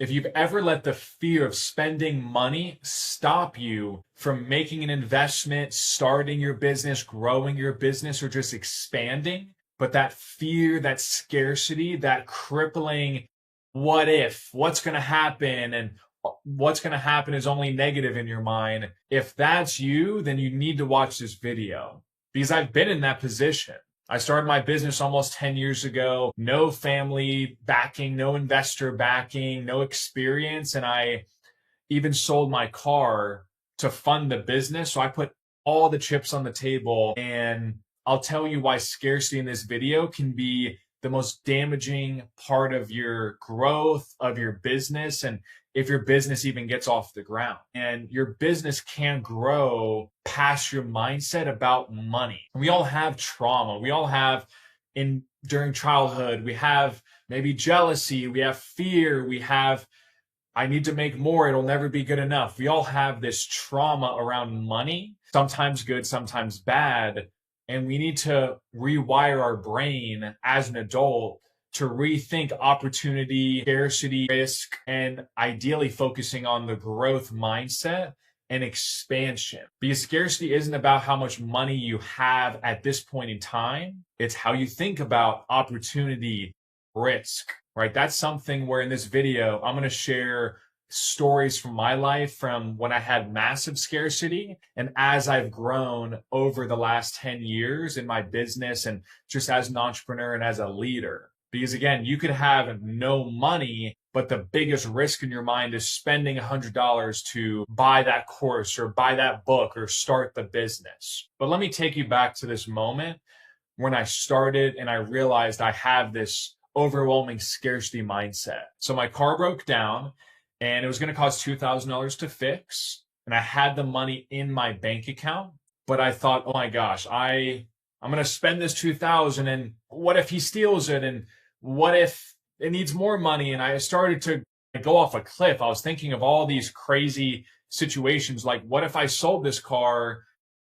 if you've ever let the fear of spending money stop you from making an investment, starting your business, growing your business, or just expanding, but that fear, that scarcity, that crippling what if, what's going to happen, and what's going to happen is only negative in your mind. If that's you, then you need to watch this video because I've been in that position. I started my business almost 10 years ago, no family backing, no investor backing, no experience. And I even sold my car to fund the business. So I put all the chips on the table, and I'll tell you why scarcity in this video can be the most damaging part of your growth of your business, and if your business even gets off the ground. And your business can grow past your mindset about money. We all have trauma. We all have during childhood, we have maybe jealousy, we have fear, we have I need to make more, it'll never be good enough. We all have this trauma around money, sometimes good, sometimes bad. And we need to rewire our brain as an adult to rethink opportunity, scarcity, risk, and ideally focusing on the growth mindset and expansion. Because scarcity isn't about how much money you have at this point in time. It's how you think about opportunity, risk, right? That's something where in this video, I'm going to share stories from my life from when I had massive scarcity and as I've grown over the last 10 years in my business and just as an entrepreneur and as a leader. Because again, you could have no money, but the biggest risk in your mind is spending $100 to buy that course or buy that book or start the business. But let me take you back to this moment when I started and I realized I have this overwhelming scarcity mindset. So my car broke down and it was going to cost $2,000 to fix. And I had the money in my bank account, but I thought, oh my gosh, I'm going to spend this $2,000 and what if he steals it? And what if it needs more money? And I started to go off a cliff. I was thinking of all these crazy situations. Like, what if I sold this car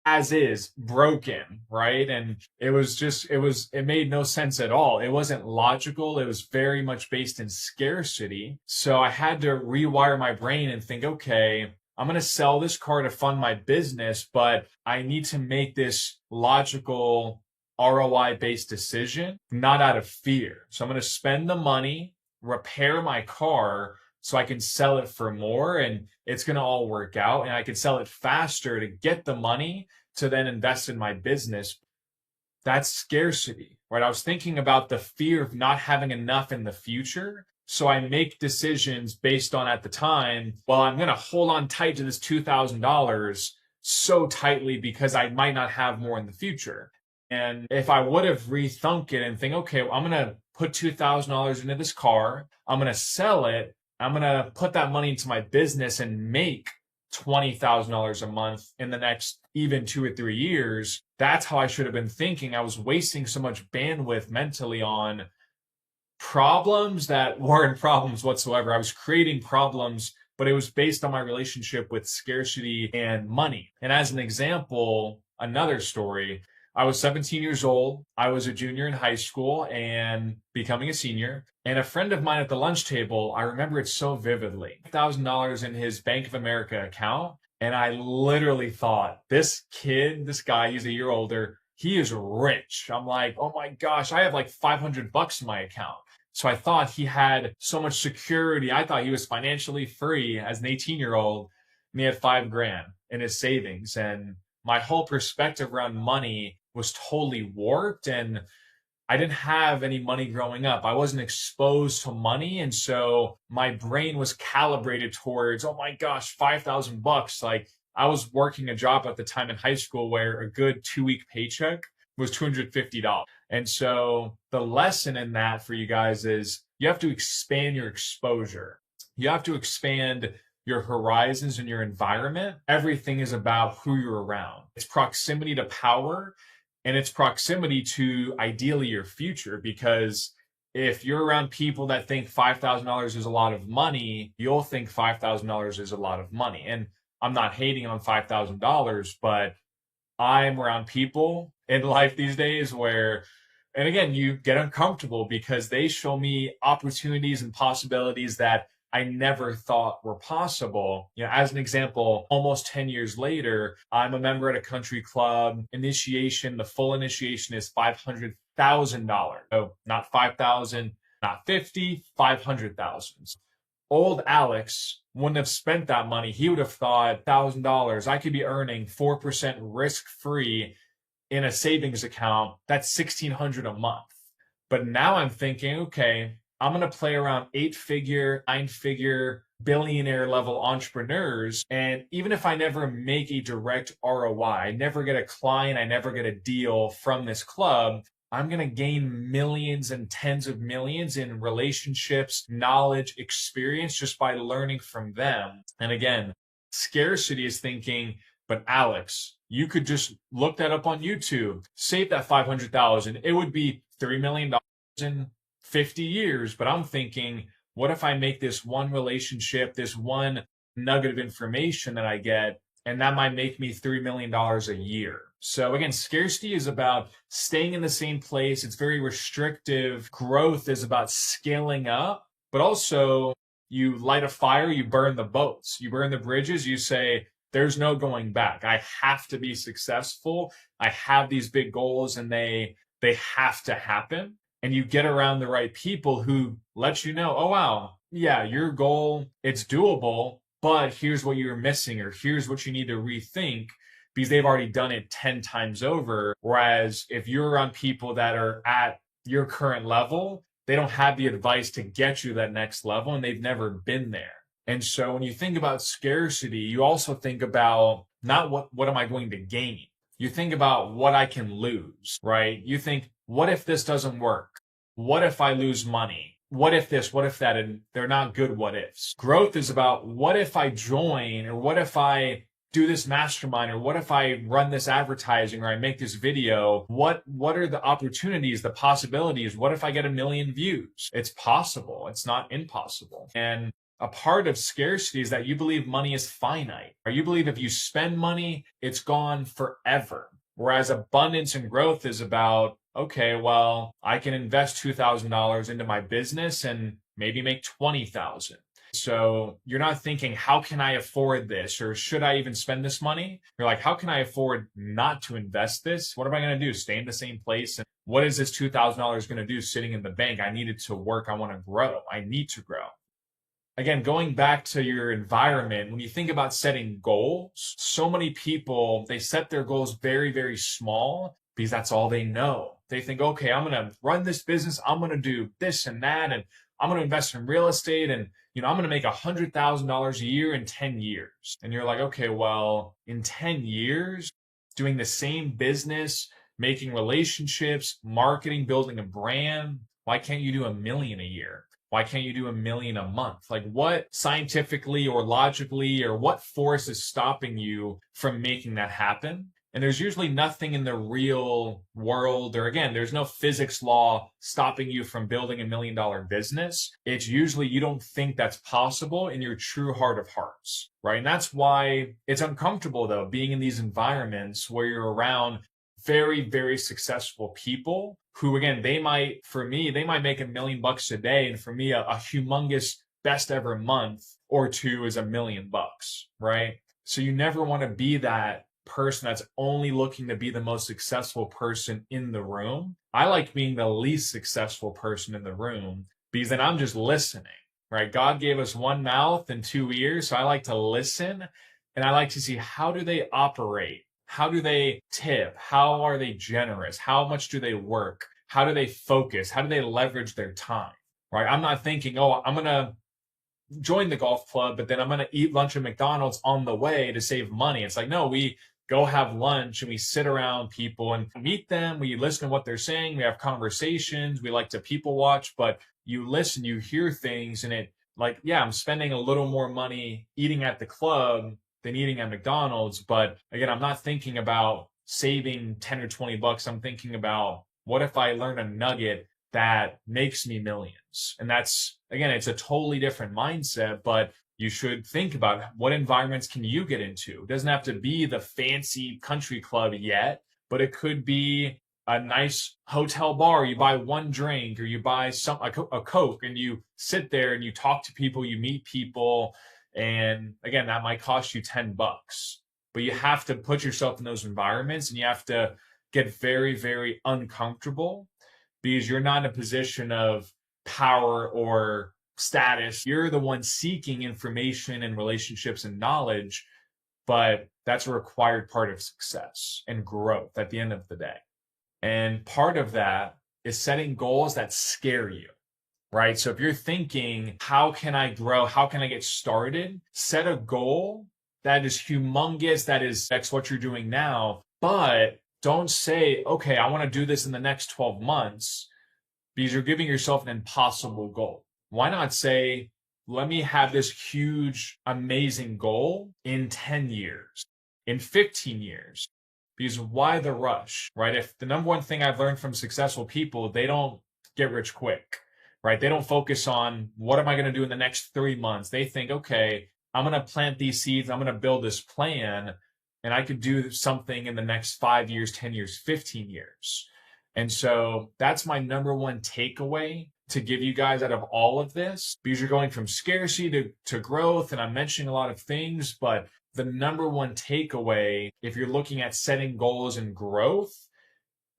as is, broken, right? And it made no sense at all. It wasn't logical. It was very much based in scarcity. So I had to rewire my brain and think, okay, I'm going to sell this car to fund my business, but I need to make this logical ROI-based decision, not out of fear. So I'm going to spend the money, repair my car, so I can sell it for more and it's going to all work out and I can sell it faster to get the money to then invest in my business. That's scarcity, right? I was thinking about the fear of not having enough in the future. So I make decisions based on at the time, well, I'm going to hold on tight to this $2,000 so tightly because I might not have more in the future. And if I would have rethunk it and think, okay, well, I'm going to put $2,000 into this car, I'm going to sell it, I'm going to put that money into my business and make $20,000 a month in the next even 2 or 3 years. That's how I should have been thinking. I was wasting so much bandwidth mentally on problems that weren't problems whatsoever. I was creating problems, but it was based on my relationship with scarcity and money. And as an example, another story, I was 17 years old. I was a junior in high school and becoming a senior. And a friend of mine at the lunch table, I remember it so vividly, $1,000 in his Bank of America account. And I literally thought, this kid, this guy, he's a year older, he is rich. I'm like, oh my gosh, I have like $500 in my account. So I thought he had so much security. I thought he was financially free as an 18-year-old, and he had $5,000 in his savings. And my whole perspective around money was totally warped, and I didn't have any money growing up. I wasn't exposed to money. And so my brain was calibrated towards, oh my gosh, $5,000. Like, I was working a job at the time in high school where a good 2-week paycheck was $250. And so the lesson in that for you guys is you have to expand your exposure. You have to expand your horizons and your environment. Everything is about who you're around. It's proximity to power. And it's proximity to ideally your future, because if you're around people that think $5,000 is a lot of money, you'll think $5,000 is a lot of money. And I'm not hating on $5,000, but I'm around people in life these days where, and again, you get uncomfortable because they show me opportunities and possibilities that I never thought were possible. As an example, almost 10 years later, I'm a member at a country club. Initiation, the full initiation is $500,000. So not 5,000, not 50, 500,000. Old Alex wouldn't have spent that money. He would have thought $1,000, I could be earning 4% risk free in a savings account. That's 1,600 a month. But now I'm thinking, okay, I'm going to play around 8-figure, 9-figure, billionaire level entrepreneurs. And even if I never make a direct ROI, I never get a client, I never get a deal from this club, I'm going to gain millions and tens of millions in relationships, knowledge, experience just by learning from them. And again, scarcity is thinking, but Alex, you could just look that up on YouTube, save that 500,000. It would be $3 million in 50 years. But I'm thinking, what if I make this one relationship, this one nugget of information that I get, and that might make me $3 million a year. So again, scarcity is about staying in the same place. It's very restrictive. Growth is about scaling up, but also you light a fire, you burn the boats, you burn the bridges, you say, there's no going back. I have to be successful. I have these big goals and they have to happen. And you get around the right people who let you know, oh, wow, yeah, your goal, it's doable, but here's what you're missing, or here's what you need to rethink, because they've already done it 10 times over. Whereas if you're around people that are at your current level, they don't have the advice to get you to that next level, and they've never been there. And so when you think about scarcity, you also think about not what am I going to gain? You think about what I can lose, right? You think, what if this doesn't work? What if I lose money? What if this, what if that? And they're not good what ifs. Growth is about what if I join, or what if I do this mastermind, or what if I run this advertising, or I make this video? What are the opportunities, the possibilities? What if I get 1 million views? It's possible. It's not impossible. And a part of scarcity is that you believe money is finite, or you believe if you spend money, it's gone forever. Whereas abundance and growth is about, okay, well, I can invest $2,000 into my business and maybe make 20,000. So you're not thinking, how can I afford this? Or should I even spend this money? You're like, how can I afford not to invest this? What am I going to do? Stay in the same place? And what is this $2,000 going to do sitting in the bank? I need it to work. I want to grow. I need to grow. Again, going back to your environment, when you think about setting goals, so many people, they set their goals very, very small because that's all they know. They think, okay, I'm going to run this business. I'm going to do this and that. And I'm going to invest in real estate. And, I'm going to make $100,000 a year in 10 years. And you're like, okay, well, in 10 years, doing the same business, making relationships, marketing, building a brand, why can't you do 1 million a year? Why can't you do 1 million a month? Like, what scientifically or logically, or what force is stopping you from making that happen? And there's usually nothing in the real world, or again, there's no physics law stopping you from building $1 million business. It's usually you don't think that's possible in your true heart of hearts, right? And that's why it's uncomfortable, though, being in these environments where you're around very, very successful people who, again, they might make $1 million a day. And for me, a humongous best ever month or two is $1 million, right? So you never want to be that person that's only looking to be the most successful person in the room. I like being the least successful person in the room, because then I'm just listening, right? God gave us one mouth and 2 ears. So I like to listen, and I like to see, how do they operate? How do they tip? How are they generous? How much do they work? How do they focus? How do they leverage their time, right? I'm not thinking, oh, I'm going to join the golf club, but then I'm going to eat lunch at McDonald's on the way to save money. It's like, no, we go have lunch and we sit around people and meet them. We listen to what they're saying. We have conversations. We like to people watch, but you listen, you hear things, and it, like, yeah, I'm spending a little more money eating at the club than eating at McDonald's. But again, I'm not thinking about saving 10 or 20 bucks. I'm thinking about, what if I learn a nugget that makes me millions? And that's, again, it's a totally different mindset, but you should think about what environments can you get into. It doesn't have to be the fancy country club yet, but it could be a nice hotel bar, you buy one drink, or you buy a Coke, and you sit there and you talk to people, you meet people, and again, that might cost you $10. But you have to put yourself in those environments, and you have to get very, very uncomfortable, because you're not in a position of power or status. You're the one seeking information and relationships and knowledge, but that's a required part of success and growth at the end of the day. And part of that is setting goals that scare you, right? So if you're thinking, how can I grow? How can I get started? Set a goal that is humongous, that is that's what you're doing now, but don't say, okay, I want to do this in the next 12 months, because you're giving yourself an impossible goal. Why not say, let me have this huge, amazing goal in 10 years, in 15 years? Because why the rush, right? If the number one thing I've learned from successful people, they don't get rich quick, right? They don't focus on what am I going to do in the next 3 months. They think, okay, I'm going to plant these seeds. I'm going to build this plan, and I could do something in the next 5 years, 10 years, 15 years. And so that's my number one takeaway to give you guys out of all of this, because you're going from scarcity to growth. And I'm mentioning a lot of things, but the number one takeaway, if you're looking at setting goals and growth,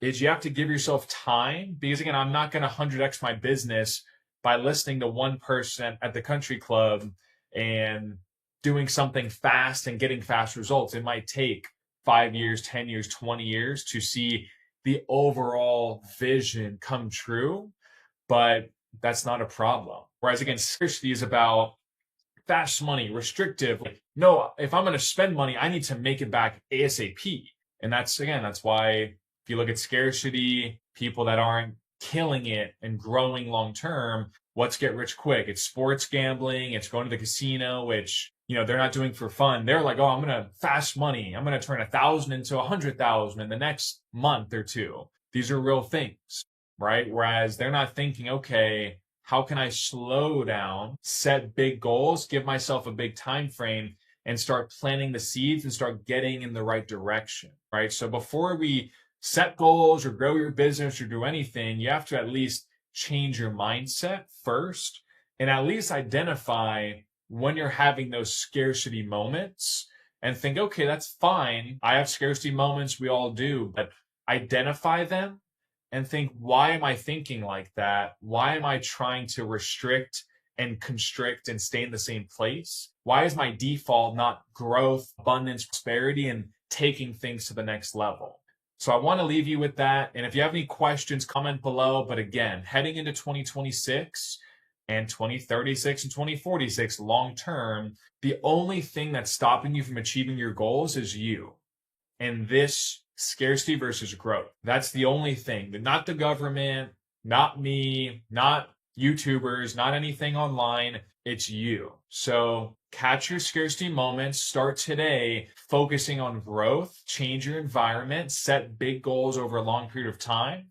is you have to give yourself time. Because again, I'm not going to 100x my business by listening to one person at the country club and doing something fast and getting fast results. It might take 5 years, 10 years, 20 years to see the overall vision come true, but that's not a problem. Whereas again, scarcity is about fast money, restrictive. Like, no, if I'm going to spend money, I need to make it back ASAP. And that's why if you look at scarcity, people that aren't killing it and growing long term, what's get rich quick? It's sports gambling, it's going to the casino, which, they're not doing for fun. They're like, oh, I'm going to fast money. I'm going to turn 1,000 into 100,000 in the next month or two. These are real things, right? Whereas they're not thinking, okay, how can I slow down, set big goals, give myself a big time frame, and start planting the seeds and start getting in the right direction, right? So before we set goals or grow your business or do anything, you have to at least change your mindset first, and at least identify when you're having those scarcity moments and think, okay, that's fine. I have scarcity moments. We all do, but identify them and think, why am I thinking like that? Why am I trying to restrict and constrict and stay in the same place? Why is my default not growth, abundance, prosperity, and taking things to the next level? So I want to leave you with that. And if you have any questions, comment below. But again, heading into 2026 and 2036 and 2046 long term, the only thing that's stopping you from achieving your goals is you. And this scarcity versus growth. That's the only thing. Not the government, not me, not YouTubers, not anything online. It's you. So catch your scarcity moments. Start today focusing on growth, change your environment, set big goals over a long period of time.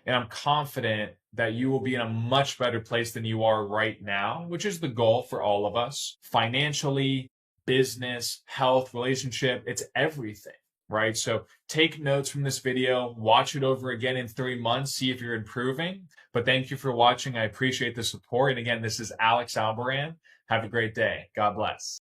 And I'm confident that you will be in a much better place than you are right now, which is the goal for all of us. Financially, business, health, relationship, it's everything, right? So take notes from this video, watch it over again in 3 months, see if you're improving. But thank you for watching. I appreciate the support. And again, this is Alex Alboran. Have a great day. God bless.